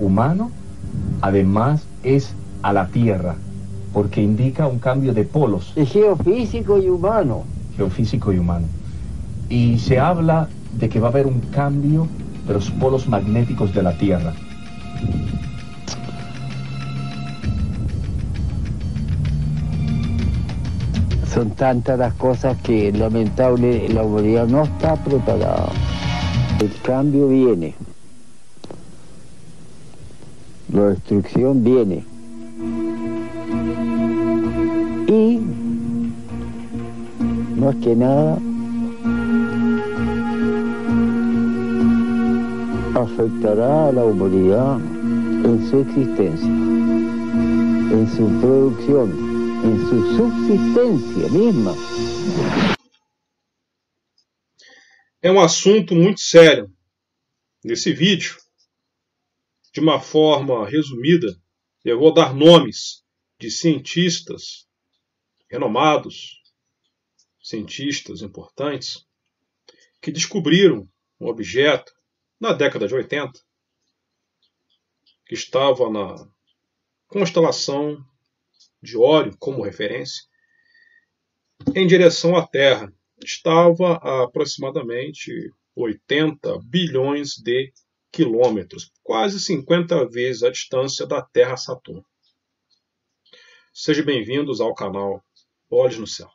humano, además es a la Tierra, porque indica un cambio de polos. Es geofísico y humano. Geofísico y humano. Y se habla de que va a haber un cambio de los polos magnéticos de la Tierra. Son tantas las cosas que lamentable la humanidad no está preparada. El cambio viene. La destrucción viene. Y más que nada afectará a la humanidad en su existencia, en su producción, en su subsistencia misma. É um assunto muito sério. Nesse vídeo, de uma forma resumida, eu vou dar nomes de cientistas renomados, cientistas importantes, que descobriram um objeto na década de 80, que estava na constelação de Órion como referência, em direção à Terra. Estava a aproximadamente 80 bilhões de quilômetros, quase 50 vezes a distância da Terra a Saturno. Sejam bem-vindos ao canal Olhos no Céu.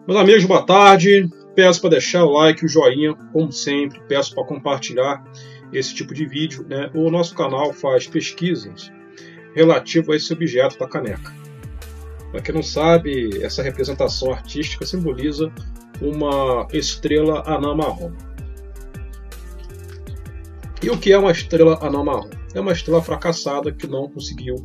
Meus amigos, boa tarde. Peço para deixar o like e o joinha, como sempre. Peço para compartilhar esse tipo de vídeo, né? O nosso canal faz pesquisas relativas a esse objeto da caneca. Para quem não sabe, essa representação artística simboliza uma estrela anã marrom. E o que é uma estrela anã marrom? É uma estrela fracassada que não conseguiu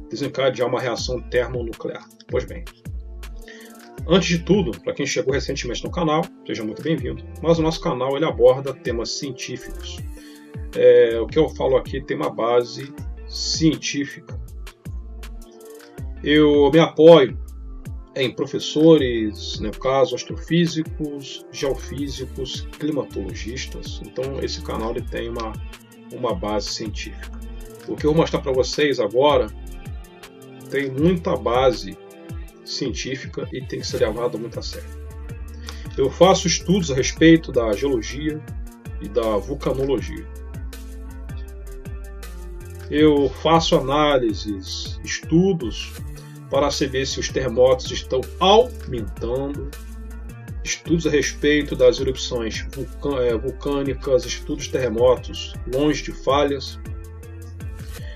desencadear uma reação termonuclear. Pois bem, antes de tudo, para quem chegou recentemente no canal, seja muito bem-vindo. Mas o nosso canal ele aborda temas científicos. O que eu falo aqui tem uma base científica. Eu me apoio em professores, no caso astrofísicos, geofísicos, climatologistas. Então esse canal ele tem uma base científica. O que eu vou mostrar para vocês agora tem muita base científica e tem que ser levado muito a sério. Eu faço estudos a respeito da geologia e da vulcanologia. Eu faço análises, estudos para saber se os terremotos estão aumentando, estudos a respeito das erupções vulcânicas, estudos de terremotos longe de falhas,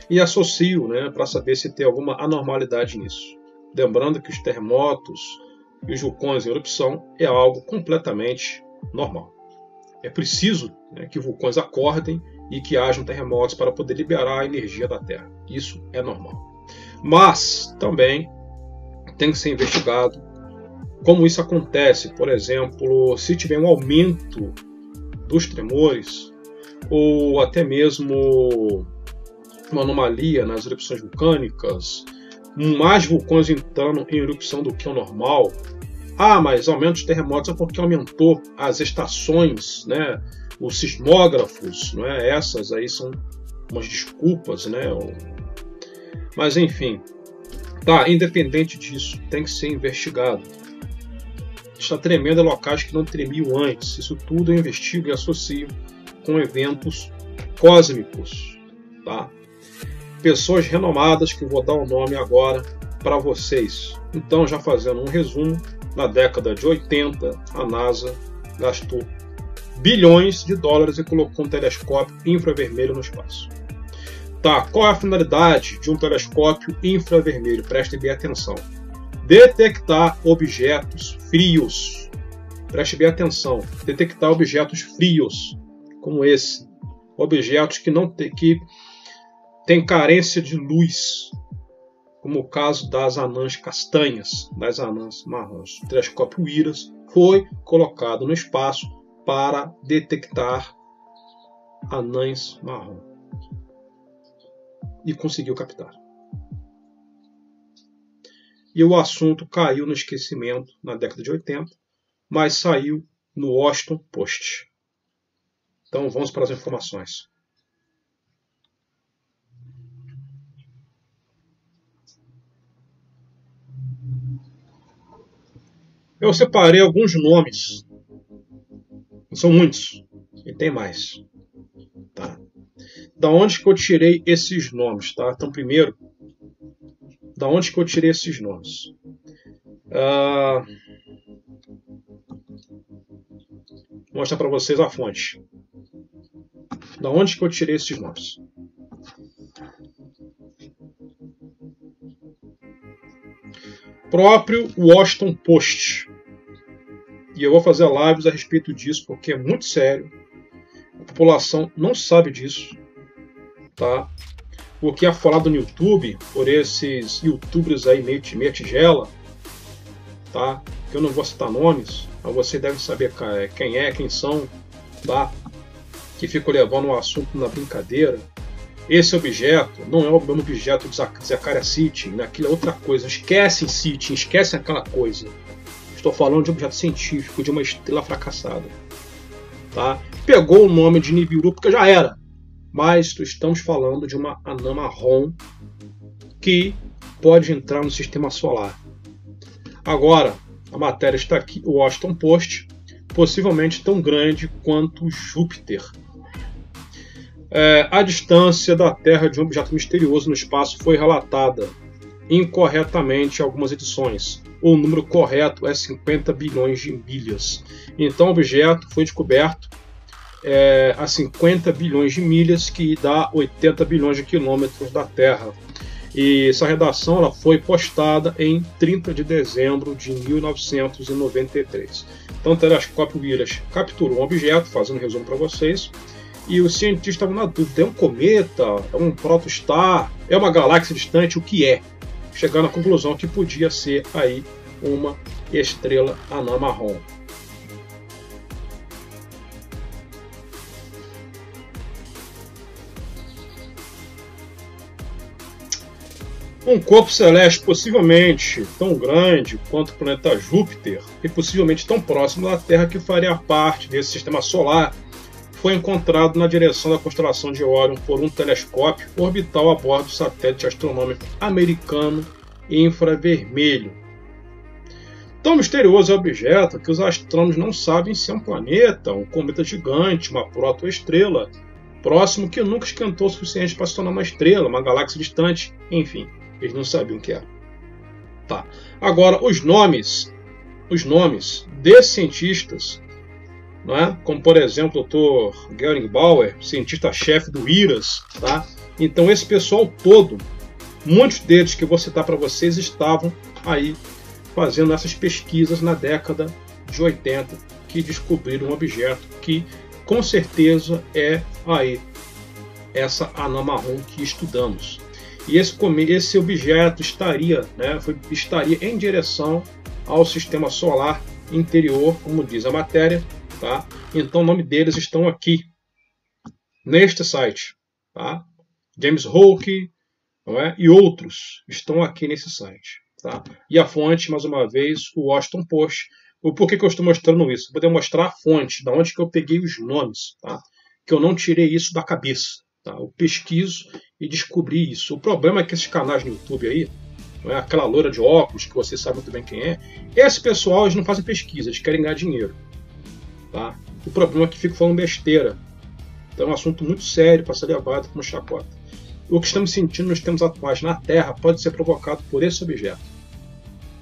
e associo, né, para saber se tem alguma anormalidade nisso. Lembrando que os terremotos e os vulcões em erupção é algo completamente normal. É preciso, né, que vulcões acordem e que hajam terremotos para poder liberar a energia da Terra. Isso é normal. Mas também tem que ser investigado como isso acontece. Por exemplo, se tiver um aumento dos tremores ou até mesmo uma anomalia nas erupções vulcânicas, mais vulcões entrando em erupção do que o normal. Mas aumento dos terremotos é porque aumentou as estações, né? Os sismógrafos, não é? Essas aí são umas desculpas, né? Mas enfim, tá, independente disso, tem que ser investigado. Está tremendo em locais que não tremiam antes. Isso tudo eu investigo e associo com eventos cósmicos, tá? Pessoas renomadas que eu vou dar o nome agora para vocês. Então, já fazendo um resumo, na década de 80 a NASA gastou bilhões de dólares e colocou um telescópio infravermelho no espaço. Tá, qual é a finalidade de um telescópio infravermelho? Preste bem atenção. Detectar objetos frios. Preste bem atenção. Detectar objetos frios, como esse. Objetos que não têm carência de luz, como o caso das anãs castanhas, das anãs marrons. O telescópio IRAS foi colocado no espaço para detectar anãs marrons. E conseguiu captar. E o assunto caiu no esquecimento na década de 80, mas saiu no Washington Post. Então vamos para as informações. Eu separei alguns nomes. São muitos. E tem mais. Tá? Da onde que eu tirei esses nomes? Tá? Então, primeiro, da onde que eu tirei esses nomes? Vou mostrar para vocês a fonte. Da onde que eu tirei esses nomes? Próprio Washington Post. E eu vou fazer lives a respeito disso porque é muito sério. A população não sabe disso. Tá? O que é falado no YouTube, por esses youtubers aí meia tigela, tá? Que eu não vou citar nomes, mas você deve saber quem são, tá? Que ficam levando o assunto na brincadeira. Esse objeto não é o mesmo objeto de Zecharia Sitchin, aquilo é outra coisa. Esquecem Sitchin, esquecem aquela coisa. Estou falando de um objeto científico, de uma estrela fracassada. Tá? Pegou o nome de Nibiru porque já era. Mas estamos falando de uma anã marrom que pode entrar no sistema solar. Agora, a matéria está aqui, o Washington Post, possivelmente tão grande quanto Júpiter. A distância da Terra de um objeto misterioso no espaço foi relatada incorretamente em algumas edições. O número correto é 50 bilhões de milhas. Então o objeto foi descoberto a 50 bilhões de milhas, que dá 80 bilhões de quilômetros da Terra. E essa redação ela foi postada em 30 de dezembro de 1993. Então o telescópio IRAS capturou um objeto, fazendo um resumo para vocês, e os cientistas estavam na dúvida: é um cometa, é um protostar, é uma galáxia distante, o que é? Chegaram à conclusão que podia ser aí uma estrela anã marrom. Um corpo celeste possivelmente tão grande quanto o planeta Júpiter e possivelmente tão próximo da Terra que faria parte desse sistema solar foi encontrado na direção da constelação de Órion por um telescópio orbital a bordo do satélite astronômico americano infravermelho. Tão misterioso é o objeto que os astrônomos não sabem se é um planeta, um cometa gigante, uma protoestrela, próximo que nunca esquentou o suficiente para se tornar uma estrela, uma galáxia distante, enfim. Eles não sabiam o que era. Tá. Agora, os nomes desses cientistas, não é? Como por exemplo o Dr. Gering Bauer, cientista-chefe do IRAS, tá? Então esse pessoal todo, muitos deles que eu vou citar para vocês, estavam aí fazendo essas pesquisas na década de 80, que descobriram um objeto que com certeza é aí essa anã marrom que estudamos. E esse objeto estaria em direção ao sistema solar interior, como diz a matéria. Tá? Então o nome deles estão aqui, neste site. Tá? James Hoke, não é? E outros estão aqui nesse site. Tá? E a fonte, mais uma vez, o Washington Post. Por que eu estou mostrando isso? Vou mostrar a fonte, da onde que eu peguei os nomes. Tá? Que eu não tirei isso da cabeça. Tá? Eu pesquiso e descobri isso. O problema é que esses canais no YouTube aí, não é? Aquela loira de óculos, que você sabe muito bem quem é, esse pessoal eles não fazem pesquisa, eles querem ganhar dinheiro. Tá? O problema é que fico falando besteira. Então é um assunto muito sério para ser levado como chacota. O que estamos sentindo nos tempos atuais na Terra pode ser provocado por esse objeto.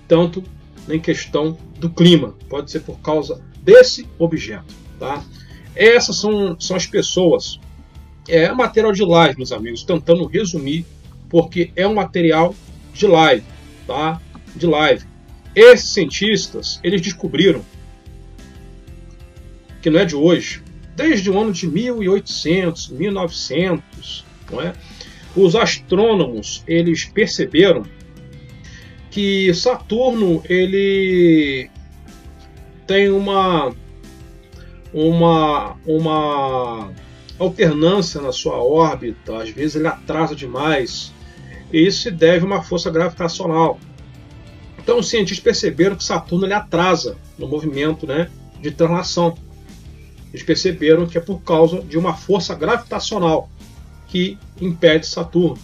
Tanto em questão do clima, pode ser por causa desse objeto. Tá? Essas são as pessoas. É material de live, meus amigos, tentando resumir, porque é um material de live, tá? De live. Esses cientistas, eles descobriram, que não é de hoje, desde o ano de 1800, 1900, não é? Os astrônomos, eles perceberam que Saturno, ele tem uma alternância na sua órbita, às vezes ele atrasa demais, e isso se deve a uma força gravitacional. Então os cientistas perceberam que Saturno ele atrasa no movimento, né, de translação. Eles perceberam que é por causa de uma força gravitacional que impede Saturno.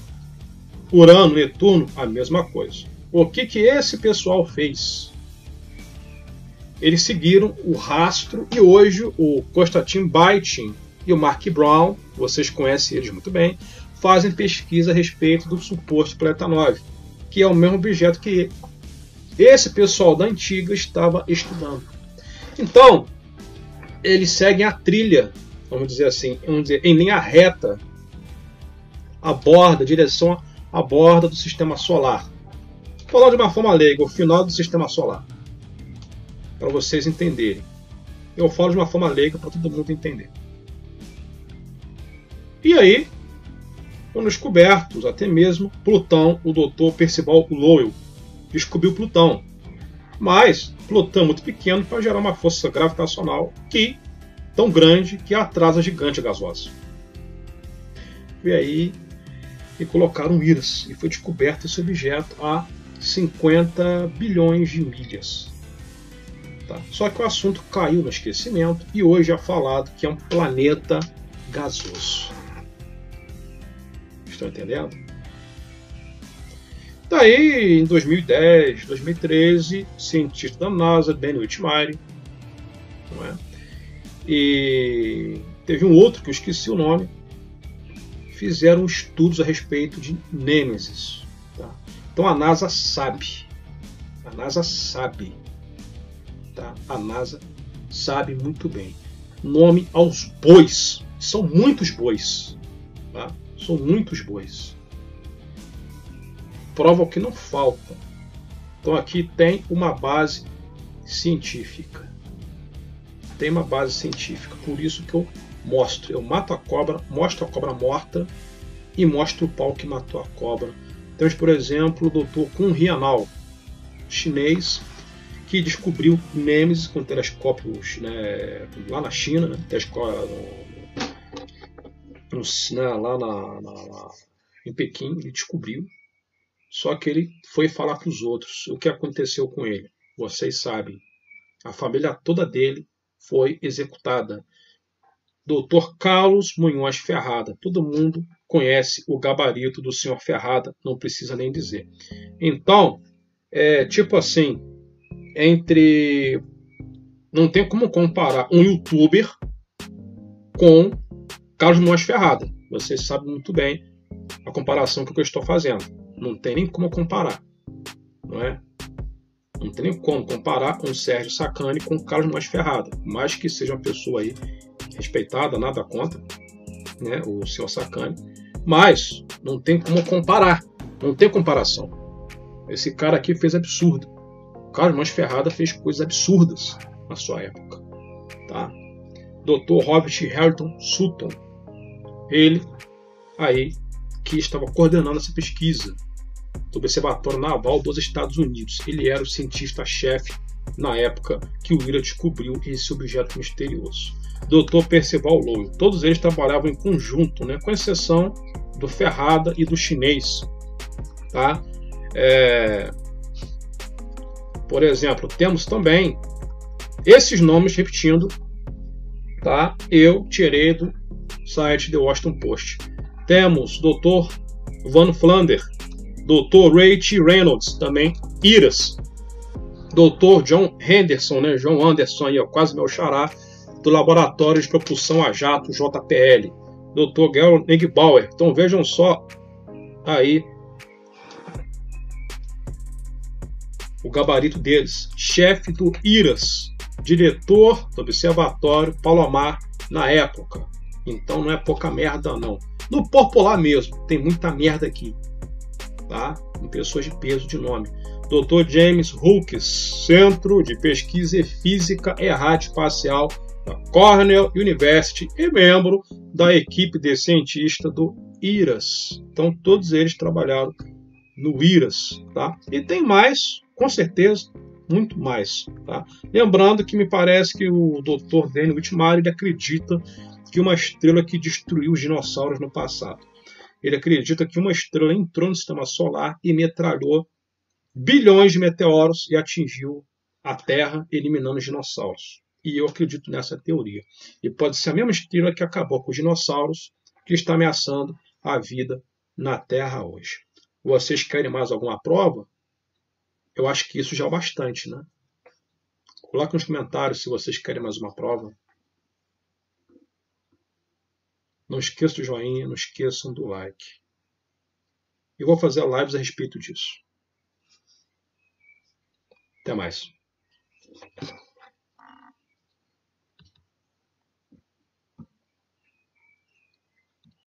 Urano, Netuno, a mesma coisa. O que esse pessoal fez? Eles seguiram o rastro e hoje o Konstantin Baitin e o Mark Brown, vocês conhecem eles muito bem, fazem pesquisa a respeito do suposto planeta 9, que é o mesmo objeto que esse pessoal da antiga estava estudando. Então, eles seguem a trilha, vamos dizer assim, em linha reta, direção à borda do Sistema Solar. Vou falar de uma forma leiga, o final do Sistema Solar, para vocês entenderem. Eu falo de uma forma leiga para todo mundo entender. E aí, foram descobertos até mesmo Plutão, o Dr. Percival Lowell descobriu Plutão. Mas Plutão é muito pequeno para gerar uma força gravitacional tão grande que atrasa a gigante gasosa. E aí, e colocaram Iras, e foi descoberto esse objeto a 50 bilhões de milhas. Tá? Só que o assunto caiu no esquecimento e hoje é falado que é um planeta gasoso. Estão entendendo? Daí, em 2010, 2013, cientista da NASA, Ben Whitmire, não é? E teve um outro que eu esqueci o nome, fizeram estudos a respeito de Nêmesis. Tá? Então a NASA sabe. A NASA sabe. Tá? A NASA sabe muito bem. Nome aos bois. São muitos bois. Tá? São muitos bois. Prova que não falta. Então aqui tem uma base científica. Tem uma base científica. Por isso que eu mostro. Eu mato a cobra, mostro a cobra morta e mostro o pau que matou a cobra. Temos, por exemplo, o Dr. Kun Hyanal, chinês, que descobriu Nêmesis com telescópios, né, lá na China, né, lá em Pequim, ele descobriu. Só que ele foi falar com os outros. O que aconteceu com ele? Vocês sabem. A família toda dele foi executada. Dr. Carlos Munhoz Ferrada. Todo mundo conhece o gabarito do senhor Ferrada, não precisa nem dizer. Então, tipo assim, não tem como comparar um youtuber com Carlos Munhoz Ferrada. Vocês sabem muito bem a comparação que eu estou fazendo. Não tem nem como comparar, não é? Não tem nem como comparar o Sérgio Sacani com o Carlos Munhoz Ferrada. Mais que seja uma pessoa aí respeitada, nada contra, né, o senhor Sacani. Mas não tem como comparar. Não tem comparação. Esse cara aqui fez absurdo. O Carlos Munhoz Ferrada fez coisas absurdas na sua época. Tá? Dr. Robert Harrington Sutton. Ele aí que estava coordenando essa pesquisa do Observatório Naval dos Estados Unidos. Ele era o cientista-chefe na época que o Ira descobriu esse objeto misterioso. Dr. Percival Lowell. Todos eles trabalhavam em conjunto, né, com exceção do Ferrada e do chinês. Tá? Por exemplo, temos também esses nomes repetindo. Tá? Eu tirei do site The Washington Post. Temos Dr. Van Flander, Dr. Ray T. Reynolds, também Iras, Dr. John Henderson, né? John Anderson, aí, ó, quase meu xará, do Laboratório de Propulsão a Jato, JPL, Dr. Gerald Negbauer. Então vejam só aí o gabarito deles. Chefe do Iras, diretor do Observatório Palomar na época. Então não é pouca merda, não. No popular mesmo, tem muita merda aqui. Tá? Com pessoas de peso de nome. Dr. James Hooks, Centro de Pesquisa em Física Erradioespacial da Cornell University e membro da equipe de cientista do IRAS. Então todos eles trabalharam no IRAS. Tá? E tem mais, com certeza, muito mais. Tá? Lembrando que me parece que o Dr. Daniel Whitmire ele acredita que uma estrela que destruiu os dinossauros no passado. Ele acredita que uma estrela entrou no sistema solar e metralhou bilhões de meteoros e atingiu a Terra, eliminando os dinossauros. E eu acredito nessa teoria. E pode ser a mesma estrela que acabou com os dinossauros que está ameaçando a vida na Terra hoje. Vocês querem mais alguma prova? Eu acho que isso já é o bastante, né? Coloque nos comentários se vocês querem mais uma prova. Não esqueçam do joinha, não esqueçam do like. Eu vou fazer lives a respeito disso. Até mais.